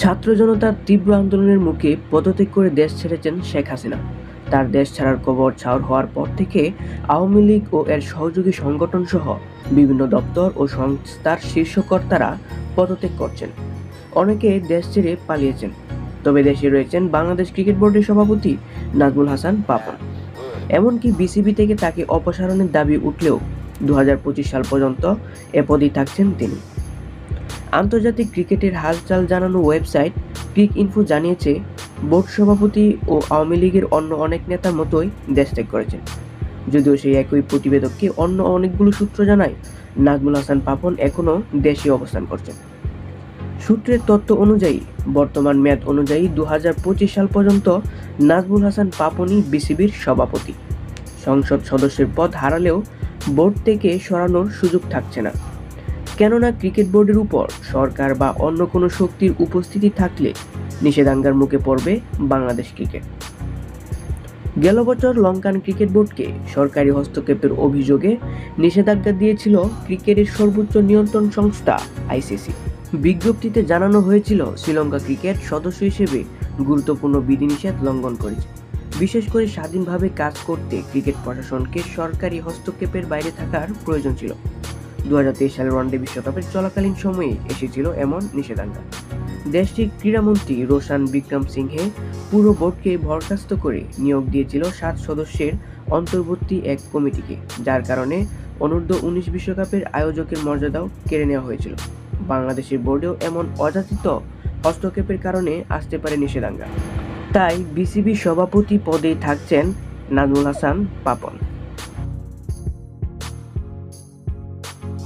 ছাত্র জনতার তীব্র আন্দোলনের মুখে পদত্যাগ করে দেশ ছেড়েছেন শেখ হাসিনা। তার দেশ ছাড়ার খবর ছাড় হওয়ার পর থেকে আওয়ামী লীগ ও এর সহযোগী সংগঠন সহ বিভিন্ন দপ্তর ও সংস্থার শীর্ষ কর্তারা পদত্যাগ করছেন। অনেকে দেশ ছেড়ে পালিয়েছেন। তবে দেশে রয়েছেন বাংলাদেশ ক্রিকেট বোর্ডের সভাপতি নাজমুল হাসান পাপন। এমনকি বিসিবি থেকে তাকে অপসারণের দাবি উঠলেও 2025 সাল পর্যন্ত এ পদেই থাকছেন তিনি। আন্তর্জাতিক ক্রিকেটের হালচাল জানানো ওয়েবসাইট ক্রিকইনফো জানিয়েছে, বোর্ড সভাপতি ও আওয়ামী লীগের অন্য অনেক নেতার মতোই দেশ ত্যাগ করেছেন। যদিও সেই একই প্রতিবেদককে অন্য অনেকগুলো সূত্র জানায়, নাজমুল হাসান পাপন এখনও দেশে অবস্থান করছেন। সূত্রের তথ্য অনুযায়ী বর্তমান মেয়াদ অনুযায়ী 2025 সাল পর্যন্ত নাজমুল হাসান পাপনই বিসিবির সভাপতি। সংসদ সদস্যের পদ হারালেও বোর্ড থেকে সরানোর সুযোগ থাকছে না, কেননা ক্রিকেট বোর্ডের উপর সরকার বা অন্য কোনো শক্তির উপস্থিতি থাকলে নিষেধাজ্ঞার মুখে পড়বে বাংলাদেশ ক্রিকেট। গেল বছর লঙ্কান ক্রিকেট বোর্ডকে সরকারি হস্তক্ষেপের অভিযোগে নিষেধাজ্ঞা দিয়েছিল ক্রিকেটের সর্বোচ্চ নিয়ন্ত্রণ সংস্থা আইসিসি। বিজ্ঞপ্তিতে জানানো হয়েছিল, শ্রীলঙ্কা ক্রিকেট সদস্য হিসেবে গুরুত্বপূর্ণ বিধিনিষেধ লঙ্ঘন করেছে। বিশেষ করে স্বাধীনভাবে কাজ করতে ক্রিকেট প্রশাসনকে সরকারি হস্তক্ষেপের বাইরে থাকার প্রয়োজন ছিল। 2023 সালের ওয়ানডে বিশ্বকাপের চলাকালীন সময়ে এসেছিল এমন নিষেধাজ্ঞা। দেশটির ক্রীড়ামন্ত্রী রোশান বিক্রম সিংহে পুরো বোর্ডকে বরখাস্ত করে নিয়োগ দিয়েছিল 7 সদস্যের অন্তর্বর্তী এক কমিটিকে, যার কারণে অনূর্ধ্ব-19 বিশ্বকাপের আয়োজকের মর্যাদাও কেড়ে নেওয়া হয়েছিল। বাংলাদেশের বোর্ডেও এমন অযাচিত হস্তক্ষেপের কারণে আসতে পারে নিষেধাজ্ঞা। তাই বিসিবি সভাপতি পদেই থাকছেন নাজমুল হাসান পাপন।